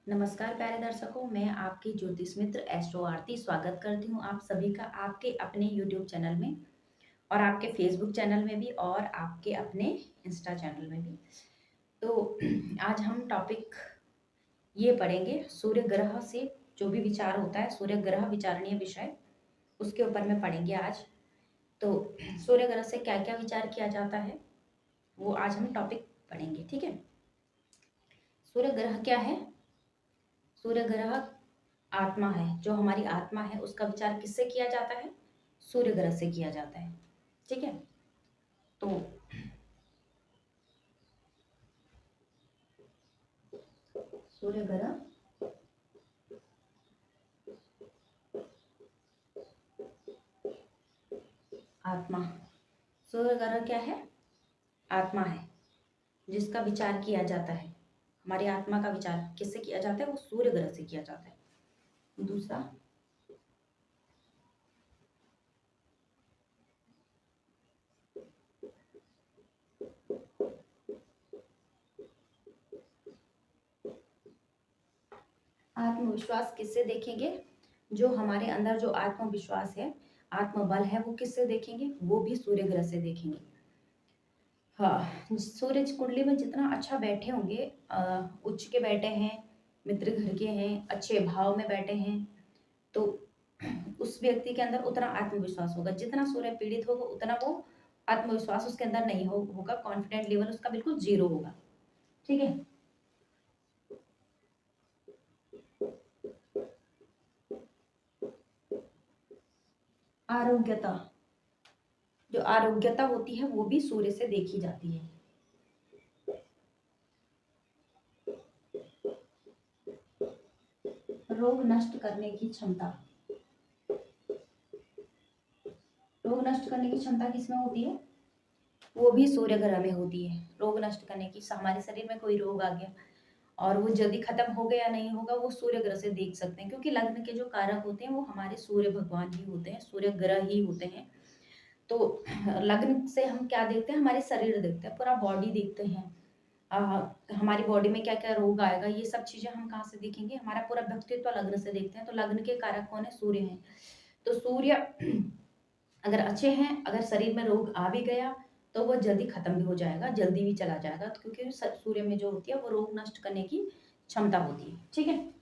नमस्कार प्यारे दर्शकों, मैं आपकी ज्योतिष मित्र एस्ट्रो आरती स्वागत करती हूँ आप सभी का आपके अपने यूट्यूब चैनल में और आपके फेसबुक चैनल में भी और आपके अपने इंस्टा चैनल में भी। तो आज हम टॉपिक ये पढ़ेंगे सूर्य ग्रह से जो भी विचार होता है, सूर्य ग्रह विचारणीय विषय उसके ऊपर में पढ़ेंगे आज। तो सूर्य ग्रह से क्या क्या विचार किया जाता है वो आज हम टॉपिक पढ़ेंगे, ठीक है। सूर्य ग्रह क्या है? सूर्य ग्रह आत्मा है, जो हमारी आत्मा है उसका विचार किससे किया जाता है? सूर्य ग्रह से किया जाता है, ठीक है। तो सूर्य ग्रह आत्मा, सूर्य ग्रह क्या है? आत्मा है जिसका विचार किया जाता है। हमारी आत्मा का विचार किससे किया जाता है? वो सूर्य ग्रह से किया जाता है। दूसरा, आत्मविश्वास किससे देखेंगे? जो हमारे अंदर जो आत्मविश्वास है, आत्मबल है, वो किससे देखेंगे? वो भी सूर्य ग्रह से देखेंगे। हाँ, सूरज कुंडली में जितना अच्छा बैठे होंगे, उच्च के बैठे हैं, मित्र घर के हैं, अच्छे भाव में बैठे हैं, तो उस व्यक्ति के अंदर उतना आत्मविश्वास होगा। जितना सूर्य पीड़ित होगा उतना वो आत्मविश्वास उसके अंदर नहीं होगा, कॉन्फिडेंट लेवल उसका बिल्कुल जीरो होगा, ठीक है। आरोग्यता, जो आरोग्यता होती है वो भी सूर्य से देखी जाती है। रोग नष्ट करने की क्षमता, रोग नष्ट करने की क्षमता किसमें होती है? वो भी सूर्य ग्रह में होती है। रोग नष्ट करने की, हमारे शरीर में कोई रोग आ गया और वो जल्दी खत्म हो गया नहीं होगा, वो सूर्य ग्रह से देख सकते हैं, क्योंकि लग्न के जो कारक होते हैं वो हमारे सूर्य भगवान ही होते हैं, सूर्य ग्रह ही होते हैं। तो लग्न से हम क्या देखते हैं? हमारे शरीर देखते हैं, पूरा बॉडी देखते हैं। हमारी बॉडी में क्या क्या रोग आएगा, ये सब चीजें हम कहाँ से देखेंगे? हमारा पूरा व्यक्तित्व लग्न से देखते हैं। तो लग्न के कारक कौन है? सूर्य है। तो सूर्य अगर अच्छे हैं, अगर शरीर में रोग आ भी गया तो वो जल्दी खत्म भी हो जाएगा, जल्दी भी चला जाएगा, तो क्योंकि सूर्य में जो होती है वो रोग नष्ट करने की क्षमता होती है, ठीक है।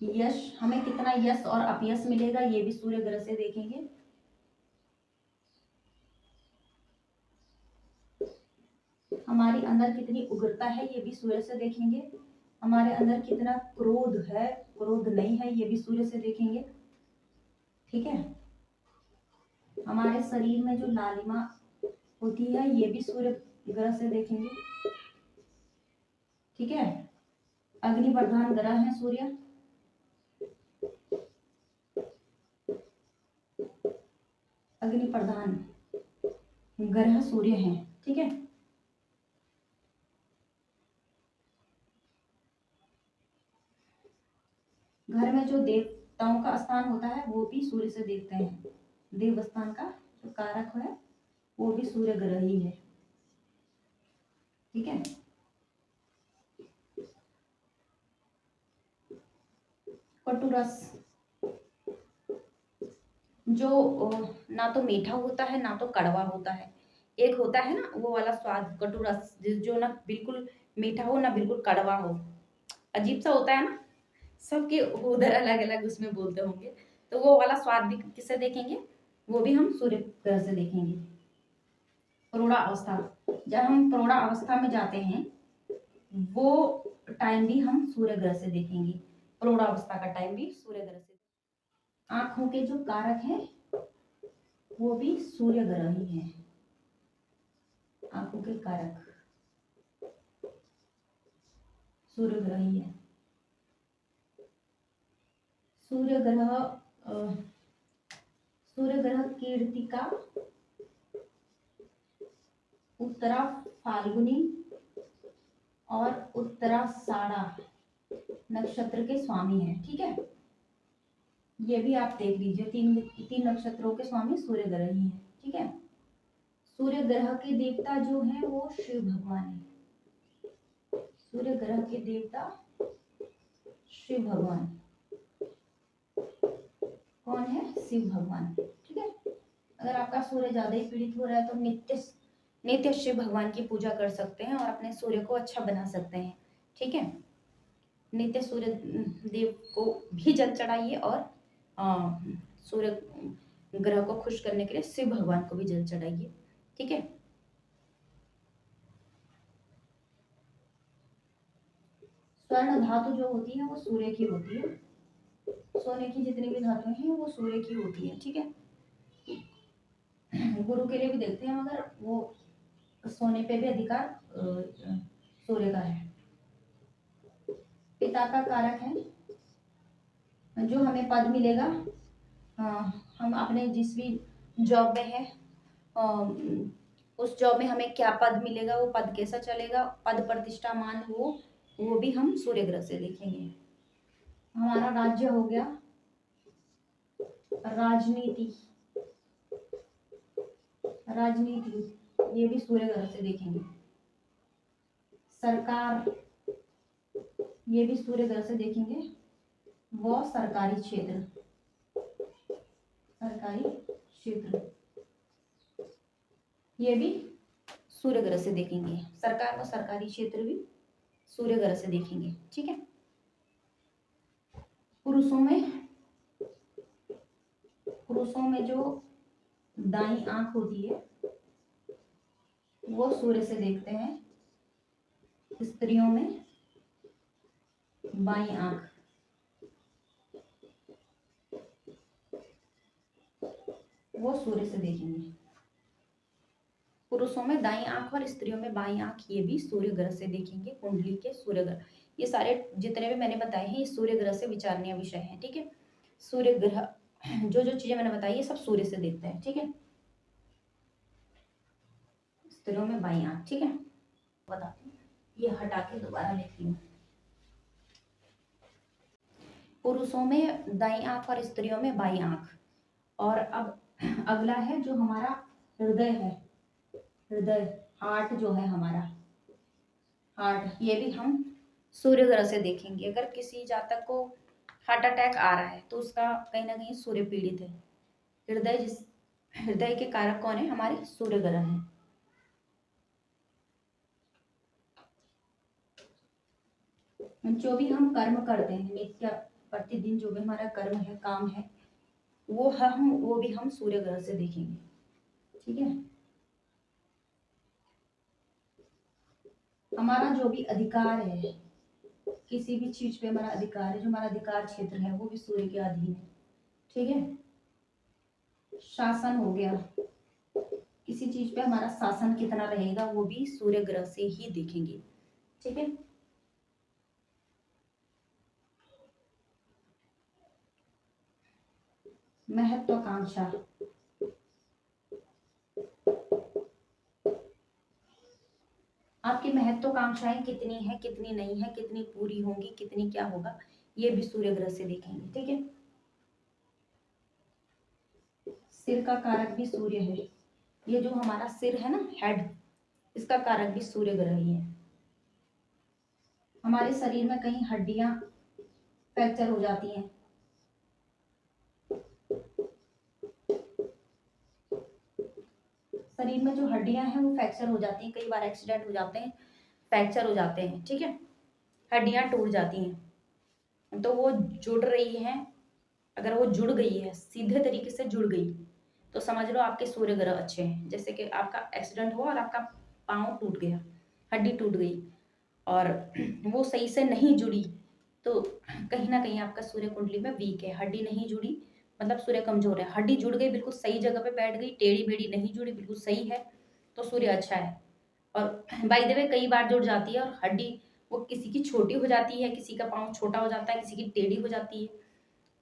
यश, हमें कितना यश और अपयश मिलेगा ये भी सूर्य ग्रह से देखेंगे। हमारे अंदर कितनी उग्रता है ये भी सूर्य से देखेंगे। हमारे अंदर कितना क्रोध है, क्रोध नहीं है, ये भी सूर्य से देखेंगे, ठीक है। हमारे शरीर में जो लालिमा होती है ये भी सूर्य ग्रह से देखेंगे, ठीक है। अग्नि प्रधान ग्रह है सूर्य, अग्नि प्रधान ग्रह सूर्य है, ठीक है। घर में जो देवताओं का स्थान होता है वो भी सूर्य से देखते हैं। देव स्थान का जो कारक है वो भी सूर्य ग्रह ही है, ठीक है। कटुरस, जो ना तो मीठा होता है ना तो कड़वा होता है। एक होता है ना वो वाला स्वाद, कटुरस, जो ना बिल्कुल मीठा हो ना बिल्कुल कड़वा हो, अजीब सा होता है ना। सबके उधर अलग अलग उसमें बोलते होंगे। तो वो वाला स्वाद भी किससे देखेंगे? वो भी हम सूर्य ग्रह से देखेंगे। प्रौढ़ा अवस्था, जब हम प्रौढ़ा अवस्था में जाते हैं वो टाइम भी हम सूर्य ग्रह से देखेंगे। प्रौढ़ा अवस्था का टाइम भी सूर्य ग्रह से। आंखों के जो कारक हैं वो भी सूर्य ग्रह ही है। आंखों के कारक सूर्य ग्रह ही है। सूर्य ग्रह सूर्य ग्रह कीर्तिका, उत्तरा फाल्गुनी और उत्तराषाढ़ा नक्षत्र के स्वामी हैं, ठीक है। ये भी आप देख लीजिए, तीन तीन नक्षत्रों के स्वामी सूर्य ग्रह ही हैं, ठीक है। सूर्य ग्रह के देवता जो हैं वो शिव भगवान है। सूर्य ग्रह के देवता शिव भगवान। कौन है? शिव भगवान। ठीक है। अगर आपका सूर्य ज्यादा ही पीड़ित हो रहा है तो नित्य नित्य शिव भगवान की पूजा कर सकते हैं और अपने सूर्य को अच्छा बना सकते हैं। ठीक है। नित्य सूर्य देव को भी जल चढ़ाइए और सूर्य ग्रह को खुश करने के लिए शिव भगवान को भी जल चढ़ाइए। ठीक है। स्वर्ण धातु जो होती है वो सूर्य की होती है। सोने की जितनी भी धातुएं हैं वो सूर्य की होती है। ठीक है। गुरु के लिए भी देखते हैं मगर वो सोने पे भी अधिकार सूर्य का है। पिता का कारक है जो हमें पद मिलेगा। हम अपने जिस भी जॉब में है उस जॉब में हमें क्या पद मिलेगा, वो पद कैसा चलेगा, पद प्रतिष्ठा मान वो भी हम सूर्य ग्रह से देखेंगे। हमारा राज्य हो गया राजनीति। राजनीति ये भी सूर्य ग्रह से देखेंगे। सरकार ये भी सूर्य ग्रह से देखेंगे। वो सरकारी क्षेत्र। सरकारी क्षेत्र ये भी सूर्य ग्रह से देखेंगे। सरकार व सरकारी क्षेत्र भी सूर्य ग्रह से देखेंगे। ठीक है। पुरुषों में जो दाई आंख होती है वो सूर्य से देखते हैं। स्त्रियों में बाई आंख वो सूर्य से देखेंगे। पुरुषों में दाई आंख और स्त्रियों में बाई आंख ये भी सूर्य ग्रह से देखेंगे। कुंडली के सूर्य ग्रह ये सारे जितने भी मैंने बताए हैं ये सूर्य ग्रह से विचारणीय विषय हैं। ठीक है। सूर्य ग्रह जो जो चीजें मैंने बताई ये सब सूर्य से देखते हैं। ठीक है। स्त्रियों में बाई आंख। ठीक है। बताती हूँ, ये हटा के दोबारा लिखती हूँ। पुरुषों में दाई आंख और स्त्रियों में बाई आंख। और अब अगला है जो हमारा हृदय है। हृदय हार्ट जो है हमारा हार्ट ये भी हम सूर्य ग्रह से देखेंगे। अगर किसी जातक को हार्ट अटैक आ रहा है तो उसका कहीं ना कहीं सूर्य पीड़ित है। हृदय के कारक कौन है? हमारे सूर्य ग्रह है। जो भी हम कर्म करते हैं नित्य प्रतिदिन जो भी हमारा कर्म है काम है वो भी हम सूर्य ग्रह से देखेंगे। ठीक है। हमारा जो भी अधिकार है किसी भी चीज पे हमारा अधिकार है जो हमारा अधिकार क्षेत्र है वो भी सूर्य के अधीन है। ठीक है। शासन हो गया किसी चीज पे हमारा शासन कितना रहेगा वो भी सूर्य ग्रह से ही देखेंगे। ठीक है। महत्वाकांक्षा आपकी महत्वाकांक्षाएं कितनी है कितनी नहीं है कितनी पूरी होंगी कितनी क्या होगा ये भी सूर्य ग्रह से देखेंगे। ठीक है। सिर का कारक भी सूर्य है। ये जो हमारा सिर है ना हेड इसका कारक भी सूर्य ग्रह ही है। हमारे शरीर में कहीं हड्डियां फ्रैक्चर हो जाती हैं शरीर में जो हड्डियां हैं वो फ्रैक्चर हो जाती हैं। कई बार एक्सीडेंट हो जाते हैं फ्रैक्चर हो जाते हैं। ठीक है। हड्डियां टूट जाती हैं तो वो जुड़ रही हैं। अगर वो जुड़ गई है सीधे तरीके से जुड़ गई तो समझ लो आपके सूर्य ग्रह अच्छे हैं। जैसे कि आपका एक्सीडेंट हुआ और आपका पाँव टूट गया हड्डी टूट गई और वो सही से नहीं जुड़ी तो कहीं ना कहीं आपका सूर्य कुंडली में वीक है। हड्डी नहीं जुड़ी मतलब सूर्य कमजोर है। हड्डी जुड़ गई बिल्कुल सही जगह पे बैठ गई टेढ़ी बेढ़ी नहीं जुड़ी बिल्कुल सही है तो सूर्य अच्छा है। और बाय द वे कई बार जुड़ जाती है और हड्डी वो किसी की छोटी हो जाती है किसी का पाँव छोटा हो जाता है किसी की टेढ़ी हो जाती है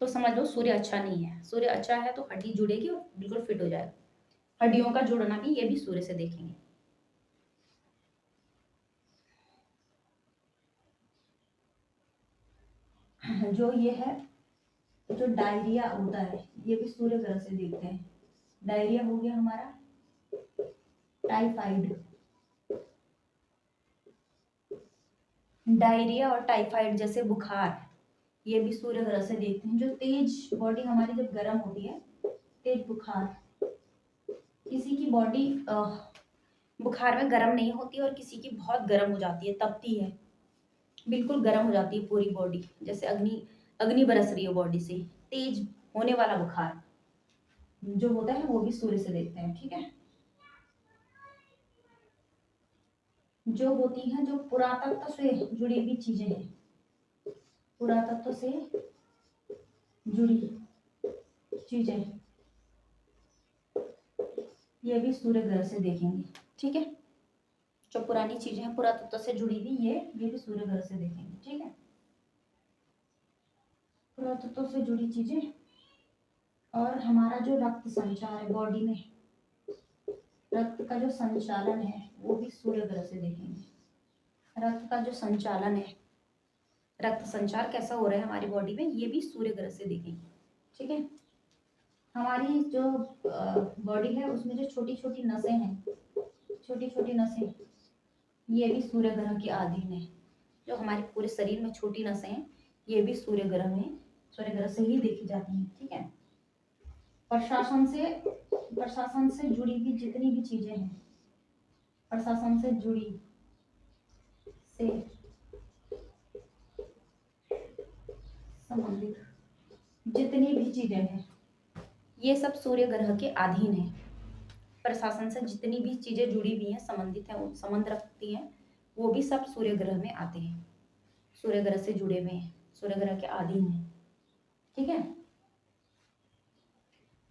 तो समझ लो सूर्य अच्छा नहीं है। सूर्य अच्छा है तो हड्डी जुड़ेगी और बिल्कुल फिट हो जाएगा। हड्डियों का जुड़ना भी ये भी सूर्य से देखेंगे। जो ये है जो डायरिया होता है ये भी सूर्य ग्रह से देखते हैं। डायरिया हो गया हमारा टाइफाइड, डायरिया और टाइफाइड जैसे बुखार, ये भी सूर्य ग्रह से देखते हैं। जो तेज बॉडी हमारी जब गर्म होती है, तेज बुखार, किसी की बॉडी बुखार में गर्म नहीं होती और किसी की बहुत गर्म हो जाती है, तपती है, बिल्कुल गर्म हो जाती है पूरी बॉडी, जैसे अग्नि अग्नि बरस रही है बॉडी से। तेज होने वाला बुखार जो होता है वो भी सूर्य से देखते हैं। ठीक है, जो होती हैं, जो पुरातत्व से जुड़ी हुई चीजें हैं, पुरातत्व से जुड़ी चीजें, ये भी सूर्य ग्रह से देखेंगे। ठीक है, जो पुरानी चीजें हैं पुरातत्व से जुड़ी हुई, ये भी सूर्य ग्रह से देखेंगे। ठीक है, पुरातत्व से जुड़ी चीजें, और हमारा जो रक्त संचार है बॉडी में, रक्त का जो संचालन है वो भी सूर्य ग्रह से देखेंगे। रक्त का जो संचालन है, रक्त संचार कैसा हो रहा है हमारी बॉडी में, ये भी सूर्य ग्रह से देखेंगे। ठीक है, हमारी जो बॉडी है उसमें जो छोटी छोटी नसें हैं, छोटी छोटी नसें, ये भी सूर्य ग्रह के अधीन है। जो हमारे पूरे शरीर में छोटी नसें हैं, ये भी सूर्य ग्रह से ही देखी जाती हैं। ठीक है, प्रशासन से जुड़ी हुई जितनी भी चीजें हैं, प्रशासन से जुड़ी से संबंधित जितनी भी चीजें हैं, ये सब सूर्य ग्रह के अधीन है। प्रशासन से जितनी भी चीजें जुड़ी हुई हैं, संबंधित हैं, संबंध रखती हैं, वो भी सब सूर्य ग्रह में आते हैं, सूर्य ग्रह से जुड़े हुए हैं, सूर्य ग्रह के अधीन है। ठीक है,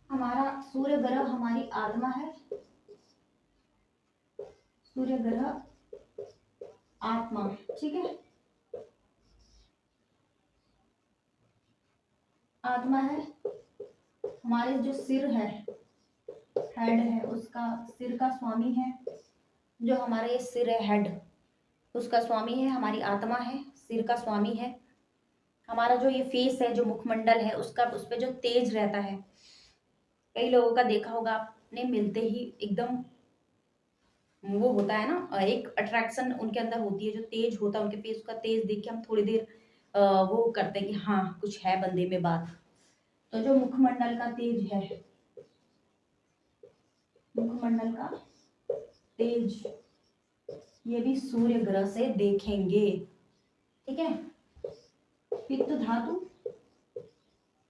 हमारा सूर्य ग्रह हमारी आत्मा है, सूर्य ग्रह आत्मा। ठीक है, आत्मा है, हमारे जो सिर है, हेड है, उसका सिर का स्वामी है, जो हमारा ये सिर है हेड, उसका स्वामी है, हमारी आत्मा है, सिर का स्वामी है। हमारा जो ये फेस है, जो मुखमंडल है, उसका उस पे जो तेज रहता है, कई लोगों का देखा होगा आपने, मिलते ही एकदम वो होता है ना, एक अट्रैक्शन उनके अंदर होती है, जो तेज होता है उनके फेस का तेज देख के हम थोड़ी देर वो करते हैं कि हाँ कुछ है बंदे में बात। तो जो मुखमंडल का तेज है, मुखमंडल का तेज, ये भी सूर्य ग्रह से देखेंगे। ठीक है, पित्त धातु,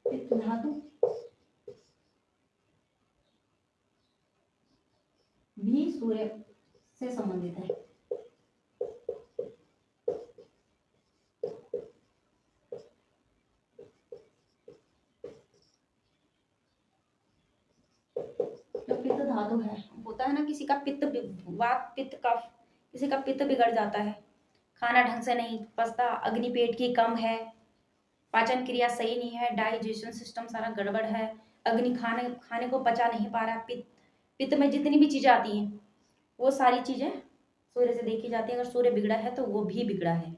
पित्त धातु भी सूर्य से संबंधित है। जो पित्त धातु है, होता है ना किसी का पित्त, वात पित्त का, किसी का पित्त बिगड़ जाता है, खाना ढंग से नहीं पचता, अग्नि पेट की कम है, पाचन क्रिया सही नहीं है, डाइजेशन सिस्टम सारा गड़बड़ है, अग्नि खाने खाने को पचा नहीं पा रहा, पित्त, पित्त में जितनी भी चीजें आती हैं वो सारी चीजें सूर्य से देखी जाती है। अगर सूर्य बिगड़ा है तो वो भी बिगड़ा है।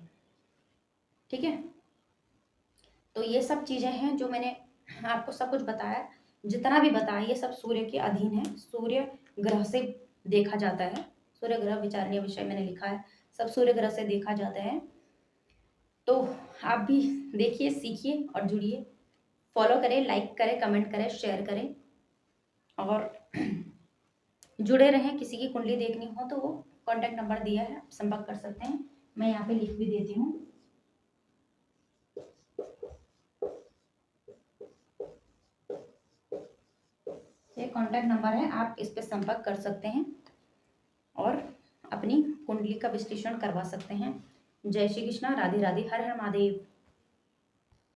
ठीक है, तो ये सब चीजें हैं जो मैंने आपको सब कुछ बताया, जितना भी बताया ये सब सूर्य के अधीन है, सूर्य ग्रह से देखा जाता है। सूर्य ग्रह विचारणीय विषय मैंने लिखा है, सब सूर्य ग्रह से देखा जाता है। तो आप भी देखिए, सीखिए और जुड़िए, फॉलो करें, लाइक करें, कमेंट करें, शेयर करें और जुड़े रहें। किसी की कुंडली देखनी हो तो वो कॉन्टैक्ट नंबर दिया है, आप संपर्क कर सकते हैं, मैं यहाँ पे लिख भी देती हूँ। ये कॉन्टैक्ट नंबर है, आप इस पे संपर्क कर सकते हैं और अपनी कुंडली का विश्लेषण करवा सकते हैं। जय श्री कृष्णा, राधे राधे, हर हर महादेव।